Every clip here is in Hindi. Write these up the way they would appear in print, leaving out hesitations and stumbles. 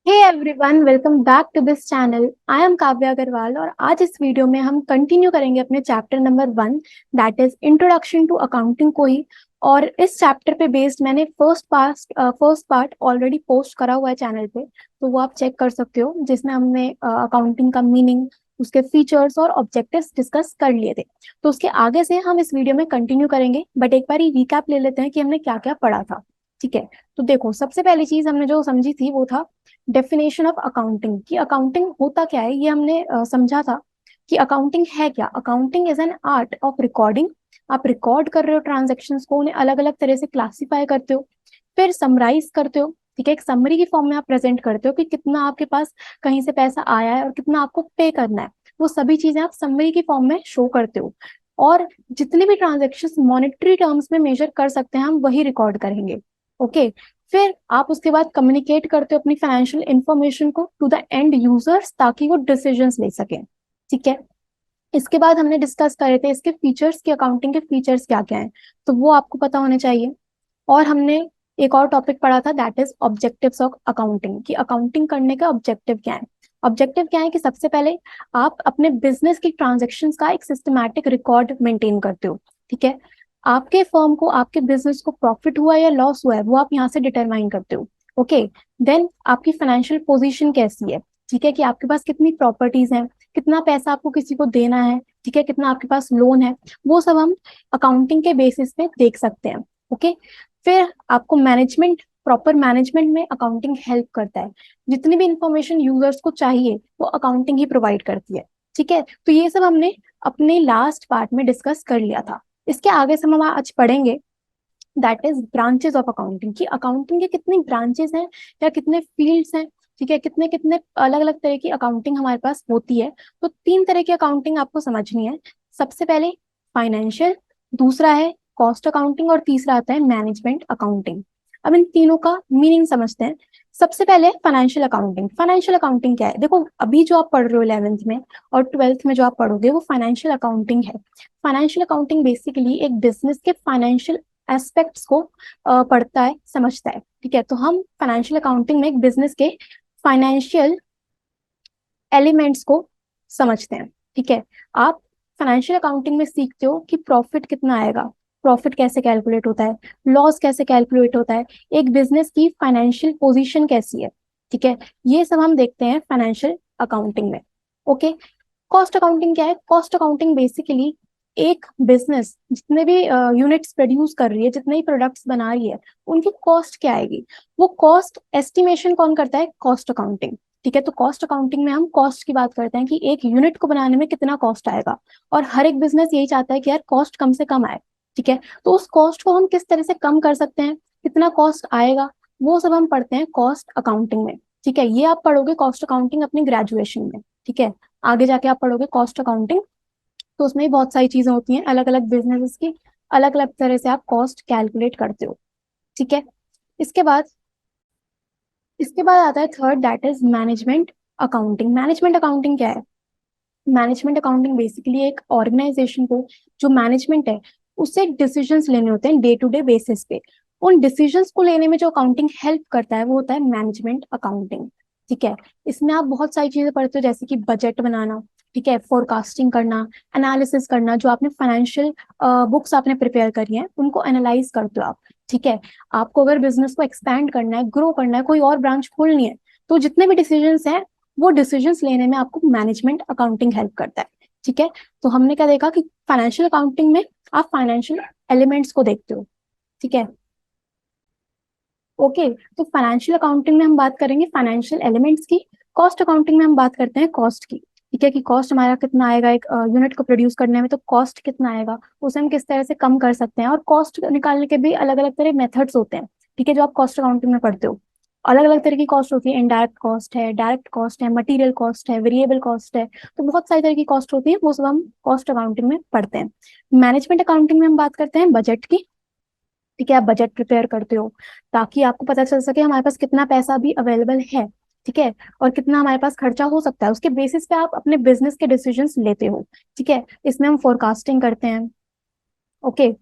Hey everyone, welcome back to this channel. I am Kavya Agarwal और आज इस वीडियो में हम कंटिन्यू करेंगे अपने chapter number 1, that is introduction to accounting को ही। और इस चैप्टर पे बेस्ड मैंने फर्स्ट पार्ट ऑलरेडी पोस्ट करा हुआ है चैनल पे, तो वो आप चेक कर सकते हो, जिसमें हमने अकाउंटिंग का मीनिंग, उसके फीचर्स और ऑब्जेक्टिव्स डिस्कस कर लिए थे। तो उसके आगे से हम इस वीडियो में कंटिन्यू करेंगे, बट एक बार रिकैप ले लेते हैं कि हमने क्या क्या पढ़ा था। ठीक है, तो देखो, सबसे पहली चीज हमने जो समझी थी वो था डेफिनेशन ऑफ अकाउंटिंग। कि अकाउंटिंग होता क्या है, ये हमने समझा था कि अकाउंटिंग है क्या। Accounting is an art of recording. आप रिकॉर्ड कर रहे हो ट्रांजेक्शन्स को, उन्हें अलग अलग तरह से क्लासीफाई करते हो, फिर समराइज करते हो। ठीक है, एक समरी की फॉर्म में आप प्रेजेंट करते हो कि कितना आपके पास कहीं से पैसा आया है और कितना आपको पे करना है। वो सभी चीजें आप समरी की फॉर्म में शो करते हो। और जितने भी ट्रांजेक्शन्स मॉनेटरी टर्म्स में मेजर कर सकते हैं हम वही रिकॉर्ड करेंगे। ओके, फिर आप उसके बाद कम्युनिकेट करते हो अपनी फाइनेंशियल इंफॉर्मेशन को टू द एंड यूजर्स, ताकि वो डिसीजंस ले सकें। ठीक है, इसके बाद हमने डिस्कस करे थे इसके फीचर्स, की अकाउंटिंग के फीचर्स क्या क्या हैं, तो वो आपको पता होने चाहिए। और हमने एक और टॉपिक पढ़ा था, that is objectives of accounting. कि अकाउंटिंग करने का ऑब्जेक्टिव क्या है। ऑब्जेक्टिव क्या है कि सबसे पहले आप अपने बिजनेस की ट्रांजेक्शन्स का एक सिस्टमैटिक रिकॉर्ड मेंटेन करते हो। ठीक है, आपके फर्म को, आपके बिजनेस को प्रॉफिट हुआ या लॉस हुआ है वो आप यहाँ से डिटरमाइन करते हो। ओके, देन आपकी फाइनेंशियल पोजीशन कैसी है। ठीक है, कि आपके पास कितनी प्रॉपर्टीज हैं, कितना पैसा आपको किसी को देना है, ठीक है, कितना आपके पास लोन है, वो सब हम अकाउंटिंग के बेसिस पे देख सकते हैं। ओके, फिर आपको मैनेजमेंट, प्रॉपर मैनेजमेंट में अकाउंटिंग हेल्प करता है। जितनी भी इंफॉर्मेशन यूजर्स को चाहिए वो अकाउंटिंग ही प्रोवाइड करती है। ठीक है, तो ये सब हमने अपने लास्ट पार्ट में डिस्कस कर लिया था। इसके आगे से हम आज पढ़ेंगे, that is branches of accounting. की अकाउंटिंग के कितनी ब्रांचेस हैं या कितने फील्ड्स हैं। ठीक है, कितने कितने अलग अलग तरह की अकाउंटिंग हमारे पास होती है। तो तीन तरह की अकाउंटिंग आपको समझनी है। सबसे पहले फाइनेंशियल, दूसरा है कॉस्ट अकाउंटिंग और तीसरा आता है मैनेजमेंट अकाउंटिंग। अब इन तीनों का मीनिंग समझते हैं। सबसे पहले फाइनेंशियल अकाउंटिंग। फाइनेंशियल अकाउंटिंग क्या है, देखो अभी जो आप पढ़ रहे हो 11th में और 12th में जो आप पढ़ोगे वो फाइनेंशियल अकाउंटिंग है। फाइनेंशियल अकाउंटिंग बेसिकली एक बिजनेस के फाइनेंशियल एस्पेक्ट्स को पढ़ता है, समझता है। ठीक है, तो हम फाइनेंशियल अकाउंटिंग में एक बिजनेस के फाइनेंशियल एलिमेंट्स को समझते हैं। ठीक है, आप फाइनेंशियल अकाउंटिंग में सीखते हो कि प्रॉफिट कितना आएगा, प्रॉफिट कैसे कैलकुलेट होता है, लॉस कैसे कैलकुलेट होता है, एक बिजनेस की फाइनेंशियल पोजीशन कैसी है। ठीक है, ये सब हम देखते हैं फाइनेंशियल अकाउंटिंग में। ओके, कॉस्ट अकाउंटिंग क्या है। कॉस्ट अकाउंटिंग बेसिकली एक बिजनेस जितने भी यूनिट्स प्रोड्यूस कर रही है, जितने भी प्रोडक्ट्स बना रही है, उनकी कॉस्ट क्या आएगी, वो कॉस्ट एस्टिमेशन कौन करता है, कॉस्ट अकाउंटिंग। ठीक है, तो कॉस्ट अकाउंटिंग में हम कॉस्ट की बात करते हैं कि एक यूनिट को बनाने में कितना कॉस्ट आएगा। और हर एक बिजनेस यही चाहता है कि यार कॉस्ट कम से कम आए। ठीक है, तो उस कॉस्ट को हम किस तरह से कम कर सकते हैं, कितना कॉस्ट आएगा, वो सब हम पढ़ते हैं कॉस्ट अकाउंटिंग में। ठीक है, ये आप पढ़ोगे कॉस्ट अकाउंटिंग अपनी ग्रेजुएशन में। ठीक है, आगे जाके आप पढ़ोगे कॉस्ट अकाउंटिंग, तो उसमें भी बहुत सारी चीजें होती हैं, अलग अलग बिजनेसेस की अलग अलग तरह से आप कॉस्ट कैलकुलेट करते हो। ठीक है, इसके बाद इसके बाद आता है third, that is management accounting. Management accounting क्या है। मैनेजमेंट अकाउंटिंग बेसिकली एक ऑर्गेनाइजेशन को, जो मैनेजमेंट है, उससे डिसीजंस लेने होते हैं डे टू डे बेसिस पे। उन डिसीजंस को लेने में जो अकाउंटिंग हेल्प करता है वो होता है मैनेजमेंट अकाउंटिंग। ठीक है, इसमें आप बहुत सारी चीजें पढ़ते हो, जैसे कि बजट बनाना, ठीक है, फोरकास्टिंग करना, एनालिसिस करना, जो आपने फाइनेंशियल बुक्स आपने प्रिपेयर करी हैं उनको एनालाइज करते हो आप। ठीक है, आपको अगर बिजनेस को एक्सपैंड करना है, ग्रो करना है, कोई और ब्रांच खोलनी है, तो जितने भी डिसीजंस हैं वो डिसीजंस लेने में आपको मैनेजमेंट अकाउंटिंग हेल्प करता है। ठीक है, तो हमने क्या देखा कि फाइनेंशियल अकाउंटिंग में आप फाइनेंशियल एलिमेंट्स को देखते हो। ठीक है, ओके, तो फाइनेंशियल अकाउंटिंग में हम बात करेंगे फाइनेंशियल एलिमेंट्स की, कॉस्ट अकाउंटिंग में हम बात करते हैं कॉस्ट की। ठीक है, कि कॉस्ट हमारा कितना आएगा, एक यूनिट को प्रोड्यूस करने में, तो कॉस्ट कितना आएगा, उसे हम किस तरह से कम कर सकते हैं। और कॉस्ट निकालने के भी अलग अलग तरह मेथड्स होते हैं। ठीक है, जो आप कॉस्ट अकाउंटिंग में पढ़ते हो, अलग अलग तरह की कॉस्ट होती है। इनडायरेक्ट कॉस्ट है, डायरेक्ट कॉस्ट है, मटेरियल कॉस्ट है, वेरिएबल कॉस्ट है, तो बहुत सारी तरह की कॉस्ट होती है, वो सब हम कॉस्ट अकाउंटिंग में पढ़ते हैं। मैनेजमेंट अकाउंटिंग में हम बात करते हैं बजट की। ठीक है, आप बजट प्रिपेयर करते हो ताकि आपको पता चल सके हमारे पास कितना पैसा भी अवेलेबल है। ठीक है, और कितना हमारे पास खर्चा हो सकता है, उसके बेसिस पे आप अपने बिजनेस के डिसीजंस लेते हो। ठीक है, इसमें हम फोरकास्टिंग करते हैं। ओके,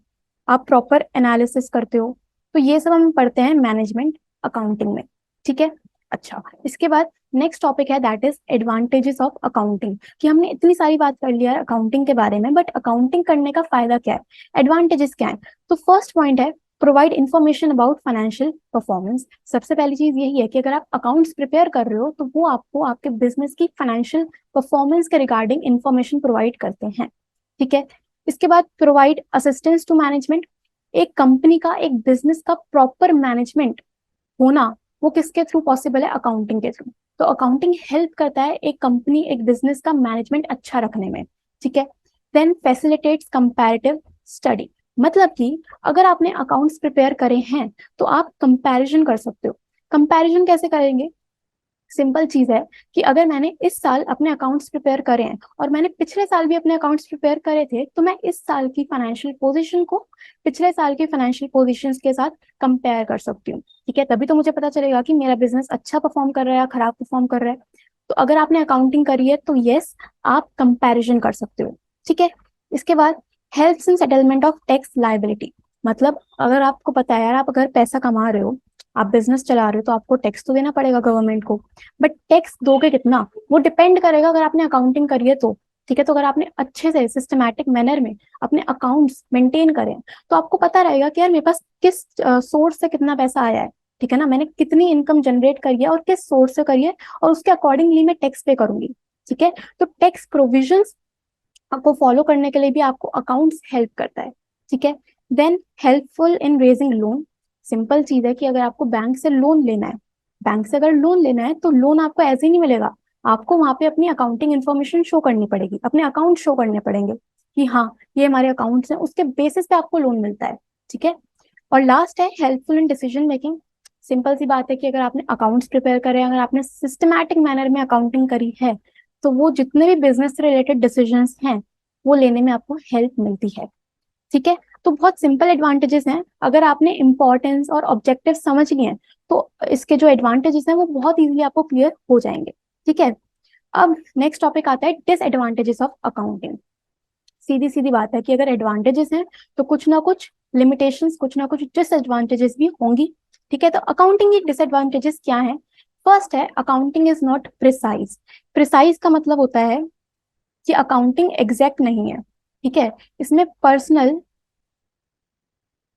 आप प्रॉपर एनालिसिस करते हो। तो ये सब हम पढ़ते हैं मैनेजमेंट अकाउंटिंग में। ठीक है, अच्छा, इसके बाद नेक्स्ट टॉपिक है that is advantages of accounting. कि हमने इतनी सारी बात कर लिया है अकाउंटिंग के बारे में, बट अकाउंटिंग करने का फायदा क्या है, एडवांटेजेस क्या है। तो फर्स्ट पॉइंट है provide information about financial performance. सबसे पहली चीज यही है कि अगर आप अकाउंट्स प्रिपेयर कर रहे हो तो वो आपको आपके बिजनेस की फाइनेंशियल परफॉर्मेंस के रिगार्डिंग इन्फॉर्मेशन प्रोवाइड करते हैं। ठीक है, इसके बाद प्रोवाइड असिस्टेंस टू मैनेजमेंट। एक कंपनी का, एक बिजनेस का प्रॉपर मैनेजमेंट होना वो किसके थ्रू पॉसिबल है, अकाउंटिंग के थ्रू। तो अकाउंटिंग हेल्प करता है एक कंपनी, एक बिजनेस का मैनेजमेंट अच्छा रखने में। ठीक है, देन फैसिलिटेट्स कंपैरेटिव स्टडी। मतलब कि अगर आपने अकाउंट्स प्रिपेयर करे हैं तो आप कंपैरिजन कर सकते हो। कंपैरिजन कैसे करेंगे, सिंपल चीज है कि अगर मैंने इस साल अपने अकाउंट्स प्रिपेयर करे हैं और मैंने पिछले साल भी अपने अकाउंट्स प्रिपेयर करे थे, तो मैं इस साल की फाइनेंशियल पोजीशन को पिछले साल के फाइनेंशियल पोजीशंस के साथ कंपेयर कर सकती हूँ। ठीक है, तभी तो मुझे पता चलेगा कि मेरा बिजनेस अच्छा परफॉर्म कर रहा है या खराब परफॉर्म कर रहा है। तो अगर आपने अकाउंटिंग करी है तो यस, आप कंपैरिजन कर सकते हो। ठीक है, इसके बाद helps in settlement of tax liability. मतलब अगर आपको पता है यार, आप अगर पैसा कमा रहे हो, आप बिजनेस चला रहे हो, तो आपको टैक्स तो देना पड़ेगा गवर्नमेंट को। बट टैक्स दोगे कितना, वो डिपेंड करेगा अगर आपने अकाउंटिंग करी है तो। ठीक है, तो अगर आपने अच्छे से सिस्टमैटिक मैनर में अपने अकाउंट्स मेंटेन करें तो आपको पता रहेगा कि यार मेरे पास किस सोर्स से कितना पैसा आया है। ठीक है ना, मैंने कितनी इनकम जनरेट करी है और किस सोर्स से करी है, और उसके अकॉर्डिंगली मैं टैक्स पे करूंगी। ठीक है, तो टैक्स प्रोविजंस आपको फॉलो करने के लिए भी आपको अकाउंट्स हेल्प करता है। ठीक है, then helpful in raising loan. Simple चीज है कि अगर आपको बैंक से लोन लेना है, बैंक से अगर लोन लेना है तो लोन आपको ऐसे ही नहीं मिलेगा। आपको वहां पे अपनी अकाउंटिंग इन्फॉर्मेशन शो करनी पड़ेगी, अपने अकाउंट शो करने पड़ेंगे कि हाँ ये हमारे अकाउंट्स हैं, उसके बेसिस पे आपको लोन मिलता है। ठीक है, और लास्ट है helpful in decision making. Simple सी बात है कि अगर आपने अकाउंट्स प्रिपेयर करे, अगर आपने सिस्टमैटिक मैनर में अकाउंटिंग करी है, तो वो जितने भी बिजनेस से रिलेटेड डिसीजंस हैं वो लेने में आपको हेल्प मिलती है। ठीक है, तो बहुत सिंपल एडवांटेजेस हैं। अगर आपने इंपॉर्टेंस और ऑब्जेक्टिव समझ लिए हैं तो इसके जो एडवांटेजेस हैं वो बहुत इजीली आपको क्लियर हो जाएंगे। ठीक है, अब नेक्स्ट टॉपिक आता है डिसएडवांटेजेस ऑफ अकाउंटिंग। सीधी सीधी बात है कि अगर एडवांटेजेस हैं तो कुछ ना कुछ लिमिटेशंस, कुछ ना कुछ डिसएडवांटेजेस भी होंगी। ठीक है, तो अकाउंटिंग की डिसएडवांटेजेस क्या है। फर्स्ट है accounting is not precise. Precise का मतलब होता है कि अकाउंटिंग एग्जैक्ट नहीं है। ठीक है, इसमें पर्सनल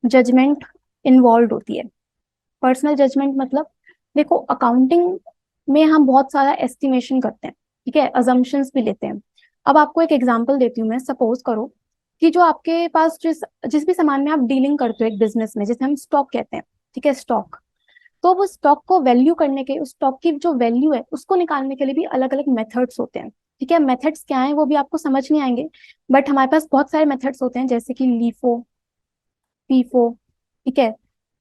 जजमेंट इन्वॉल्व होती है। पर्सनल जजमेंट मतलब, देखो अकाउंटिंग में हम बहुत सारा एस्टिमेशन करते हैं। ठीक है, अजम्पशंस भी लेते हैं। अब आपको एक एग्जांपल देती हूँ मैं, सपोज करो कि जो आपके पास जिस जिस भी सामान में आप डीलिंग करते हो एक बिजनेस में, जिसे हम स्टॉक कहते हैं। ठीक है, स्टॉक, तो वो स्टॉक को वैल्यू करने के, उस स्टॉक की जो वैल्यू है उसको निकालने के लिए भी अलग अलग मेथड्स होते हैं। ठीक है, मेथड्स क्या है वो भी आपको समझ नहीं आएंगे, बट हमारे पास बहुत सारे मेथड्स होते हैं जैसे कि लीफो, फीफो। ठीक है,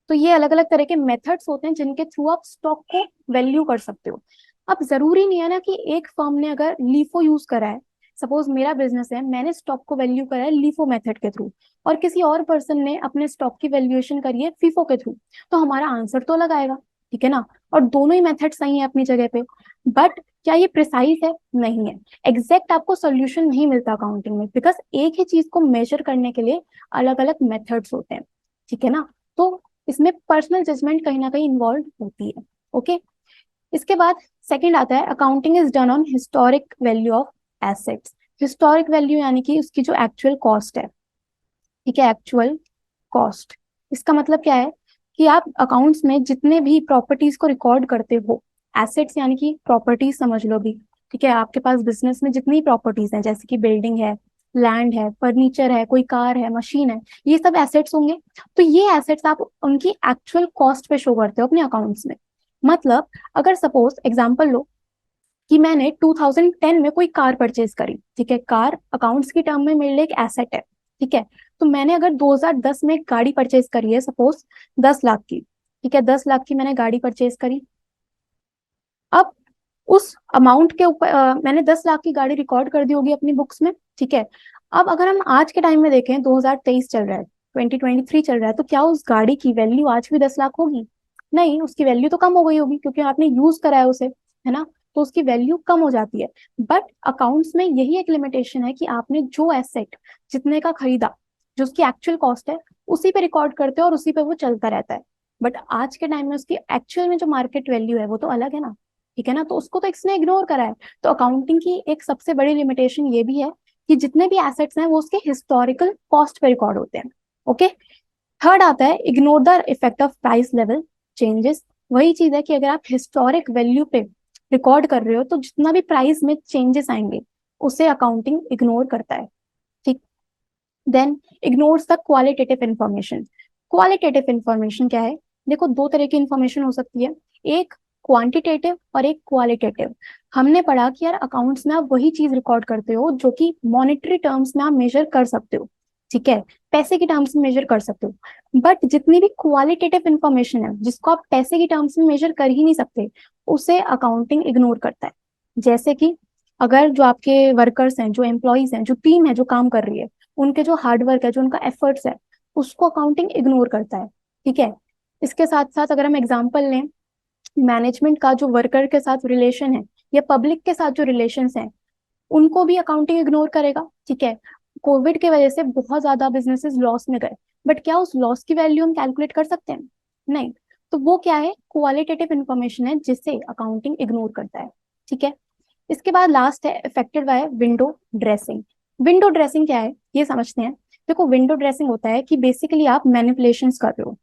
तो ये अलग अलग तरह के मेथड्स होते हैं जिनके थ्रू आप स्टॉक को वैल्यू कर सकते हो। अब जरूरी नहीं है ना कि एक फर्म ने अगर लीफो यूज करा है, सपोज मेरा बिजनेस है, मैंने स्टॉक को वैल्यू करा है लीफो मेथड के थ्रू, और किसी और पर्सन ने अपने स्टॉक की वैल्यूएशन करी है फीफो के थ्रू, तो हमारा आंसर तो अलग आएगा। ठीक है ना, और दोनों ही मेथड सही है अपनी जगह पे, बट क्या ये प्रिसाइज है, नहीं है। एग्जैक्ट आपको सोल्यूशन नहीं मिलता अकाउंटिंग में, बिकॉज एक ही चीज को मेजर करने के लिए अलग अलग मेथड्स होते हैं। ठीक है ना, तो इसमें पर्सनल जजमेंट कहीं ना कहीं इन्वॉल्व होती है। ओके, इसके बाद सेकंड आता है accounting is done on historic value of assets. Historic value यानी कि उसकी जो एक्चुअल कॉस्ट है। ठीक है, एक्चुअल कॉस्ट, इसका मतलब क्या है कि आप अकाउंट्स में जितने भी प्रॉपर्टीज को रिकॉर्ड करते हो, एसेट्स यानी कि प्रॉपर्टीज समझ लो भी। ठीक है, आपके पास बिजनेस में जितनी प्रॉपर्टीज हैं जैसे कि बिल्डिंग है, लैंड है, फर्नीचर है, कोई कार है, मशीन है, ये सब एसेट्स होंगे। तो ये एसेट्स आप उनकी एक्चुअल कॉस्ट पे शो करते हो अपने अकाउंट्स में। मतलब अगर सपोज एग्जांपल लो कि मैंने 2010 में कोई कार परचेज करी। ठीक है, कार अकाउंट्स की टर्म में मेरे लिए एक एसेट है। ठीक है, तो मैंने अगर 2010 में एक गाड़ी परचेज करी है, सपोज 10 लाख की। ठीक है, 10 लाख की मैंने गाड़ी परचेज करी। अब उस अमाउंट के ऊपर मैंने 10 लाख की गाड़ी रिकॉर्ड कर दी होगी अपनी बुक्स में। ठीक है, अब अगर हम आज के टाइम में देखें, 2023 चल रहा है, 2023 चल रहा है, तो क्या उस गाड़ी की वैल्यू आज भी 10 लाख होगी? नहीं, उसकी वैल्यू तो कम हो गई होगी क्योंकि आपने यूज करा है उसे, है ना, तो उसकी वैल्यू कम हो जाती है। बट अकाउंट्स में यही एक लिमिटेशन है कि आपने जो एसेट जितने का खरीदा, जो उसकी एक्चुअल कॉस्ट है, उसी पे रिकॉर्ड करते हो और उसी पे वो चलता रहता है। बट आज के टाइम में उसकी एक्चुअल में जो मार्केट वैल्यू है वो तो अलग है ना, ठीक है ना, तो उसको तो इसने इग्नोर करा है। तो अकाउंटिंग की एक सबसे बड़ी लिमिटेशन ये भी है कि जितने भी एसेट्स हैं वो उसके हिस्टोरिकल कॉस्ट पे रिकॉर्ड होते हैं। ओके। थर्ड आता है ignore the effect of price level changes. वही चीज है कि अगर आप हिस्टोरिक वैल्यू पे रिकॉर्ड कर रहे हो तो जितना भी प्राइस में चेंजेस आएंगे उसे अकाउंटिंग इग्नोर करता है। ठीक। Then ignores the qualitative information. Qualitative information क्या है? देखो, दो तरह की इंफॉर्मेशन हो सकती है, एक क्वांटिटेटिव और एक क्वालिटेटिव। हमने पढ़ा कि यार अकाउंट्स में आप वही चीज रिकॉर्ड करते हो जो कि मॉनेटरी टर्म्स में आप मेजर कर सकते हो, ठीक है, पैसे की टर्म्स में मेजर कर सकते हो। बट जितनी भी क्वालिटेटिव इंफॉर्मेशन है जिसको आप पैसे की टर्म्स में मेजर कर ही नहीं सकते, उसे अकाउंटिंग इग्नोर करता है। जैसे कि अगर जो आपके वर्कर्स हैं, जो एम्प्लॉयज हैं, जो टीम है जो काम कर रही है, उनके जो हार्डवर्क है, जो उनका एफर्ट्स है, उसको अकाउंटिंग इग्नोर करता है। ठीक है। इसके साथ साथ अगर हम एग्जांपल लें, मैनेजमेंट का जो वर्कर के साथ रिलेशन है या पब्लिक के साथ जो रिलेशंस हैं, उनको भी अकाउंटिंग इग्नोर करेगा। ठीक है। कोविड के वजह से बहुत ज्यादा बिजनेसेस लॉस में गए, बट क्या उस लॉस की वैल्यू हम कैलकुलेट कर सकते हैं? नहीं। तो वो क्या है? क्वालिटेटिव इंफॉर्मेशन है जिसे अकाउंटिंग इग्नोर करता है। ठीक है। इसके बाद लास्ट है affected by window dressing. Window dressing क्या है ये समझते हैं। देखो, विंडो ड्रेसिंग होता है कि बेसिकली आप मैनिपुलेशंस कर रहे हो,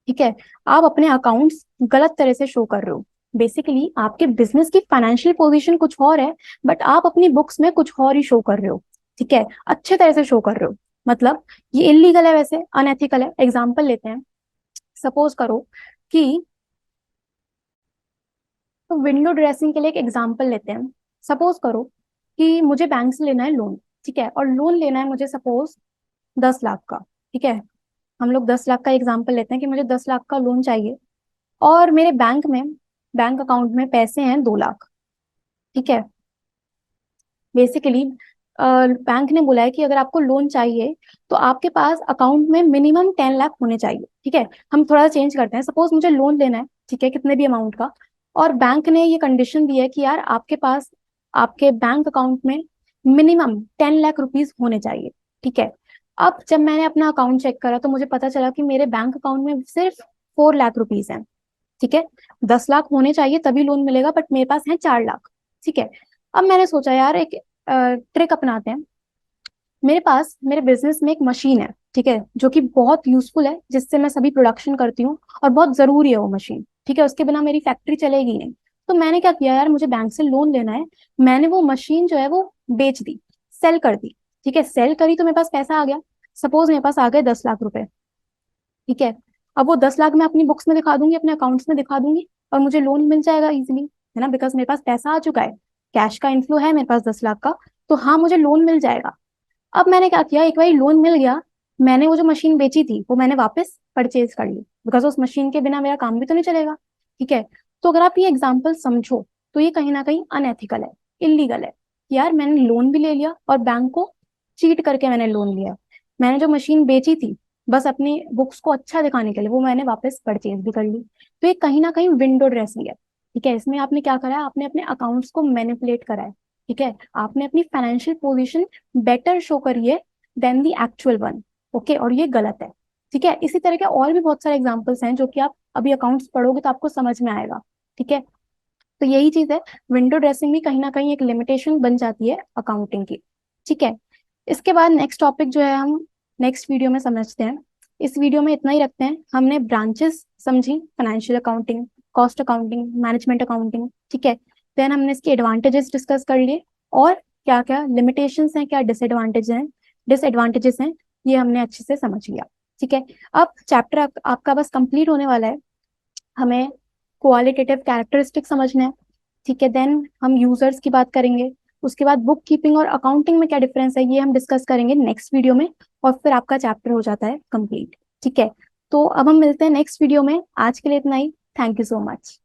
ठीक है, आप अपने अकाउंट्स गलत तरह से शो कर रहे हो। बेसिकली आपके बिजनेस की फाइनेंशियल पोजीशन कुछ और है, बट आप अपनी बुक्स में कुछ और ही शो कर रहे हो, ठीक है, अच्छे तरह से शो कर रहे हो। मतलब ये इलीगल है, वैसे अनएथिकल है। एग्जाम्पल लेते हैं, सपोज करो कि, तो विंडो ड्रेसिंग के लिए एक एग्जाम्पल लेते हैं। सपोज करो कि मुझे बैंक से लेना है लोन, ठीक है, और लोन लेना है मुझे सपोज 10 लाख का, ठीक है। हम लोग 10 लाख का एग्जाम्पल लेते हैं कि मुझे 10 लाख का लोन चाहिए, और मेरे बैंक अकाउंट में पैसे हैं 2 लाख, ठीक है। बेसिकली बैंक ने बोला है कि अगर आपको लोन चाहिए तो आपके पास अकाउंट में मिनिमम 10 लाख होने चाहिए, ठीक है। हम थोड़ा चेंज करते हैं, सपोज मुझे लोन लेना है, ठीक है, कितने भी अमाउंट का, और बैंक ने ये कंडीशन दी है कि यार आपके पास आपके बैंक अकाउंट में मिनिमम 10 लाख रुपीज होने चाहिए, ठीक है। अब जब मैंने अपना अकाउंट चेक करा तो मुझे पता चला कि मेरे बैंक अकाउंट में सिर्फ 4 लाख रुपीज हैं, ठीक है। 10 लाख होने चाहिए तभी लोन मिलेगा, बट मेरे पास है 4 लाख, ठीक है। अब मैंने सोचा यार एक ट्रिक अपनाते हैं। मेरे पास मेरे बिजनेस में एक मशीन है, ठीक है, जो कि बहुत यूजफुल है, जिससे मैं सभी प्रोडक्शन करती हूँ, और बहुत जरूरी है वो मशीन, ठीक है, उसके बिना मेरी फैक्ट्री चलेगी नहीं। तो मैंने क्या किया यार, मुझे बैंक से लोन लेना है, मैंने वो मशीन जो है वो बेच दी, सेल कर दी, ठीक है। सेल करी तो मेरे पास पैसा आ गया, सपोज मेरे पास आ गए 10 लाख रुपए, ठीक है। अब वो 10 लाख मैं अपनी बुक्स में दिखा दूंगी, अपने अकाउंट्स में दिखा दूंगी, और मुझे लोन मिल जाएगा इजीली, है ना, बिकॉज मेरे पास पैसा आ चुका है, कैश का इनफ्लो है मेरे पास 10 लाख का, तो हाँ मुझे लोन मिल जाएगा। अब मैंने क्या किया, एक बार लोन मिल गया, मैंने वो जो मशीन बेची थी वो मैंने वापस परचेज कर ली, बिकॉज उस मशीन के बिना मेरा काम भी तो नहीं चलेगा, ठीक है। तो अगर आप ये एग्जाम्पल समझो तो ये कहीं ना कहीं अनएथिकल है, इलीगल है। यार मैंने लोन भी ले लिया और बैंक को चीट करके मैंने लोन लिया। मैंने जो मशीन बेची थी बस अपनी बुक्स को अच्छा दिखाने के लिए, वो मैंने वापस परचेज भी कर ली। तो ये कहीं ना कहीं विंडो ड्रेसिंग है, ठीक है। इसमें आपने क्या करा है, आपने अपने अकाउंट्स को मैनिपुलेट करा है, ठीक है। आपने अपनी फाइनेंशियल पोजीशन बेटर शो करिए then the actual one, okay, और ये गलत है, ठीक है। इसी तरह के और भी बहुत सारे एग्जांपल्स हैं जो कि आप अभी अकाउंट्स पढ़ोगे तो आपको समझ में आएगा, ठीक है। तो यही चीज है, विंडो ड्रेसिंग भी कहीं ना कहीं एक लिमिटेशन बन जाती है अकाउंटिंग की, ठीक है। इसके बाद नेक्स्ट टॉपिक जो है हम नेक्स्ट वीडियो में समझते हैं। इस वीडियो में इतना ही रखते हैं। हमने ब्रांचेस समझी, financial accounting, cost accounting, management accounting, ठीक है। देन हमने इसके एडवांटेजेस डिस्कस कर लिए, और क्या क्या लिमिटेशंस हैं, क्या डिसएडवांटेजेस हैं, ये हमने अच्छे से समझ लिया, ठीक है। अब चैप्टर आपका बस कंप्लीट होने वाला है। हमें क्वालिटेटिव कैरेक्टरिस्टिक समझना है, ठीक है। देन हम यूजर्स की बात करेंगे, उसके बाद बुक कीपिंग और अकाउंटिंग में क्या डिफरेंस है ये हम डिस्कस करेंगे नेक्स्ट वीडियो में, और फिर आपका चैप्टर हो जाता है कंप्लीट, ठीक है। तो अब हम मिलते हैं नेक्स्ट वीडियो में, आज के लिए इतना ही। Thank you so much.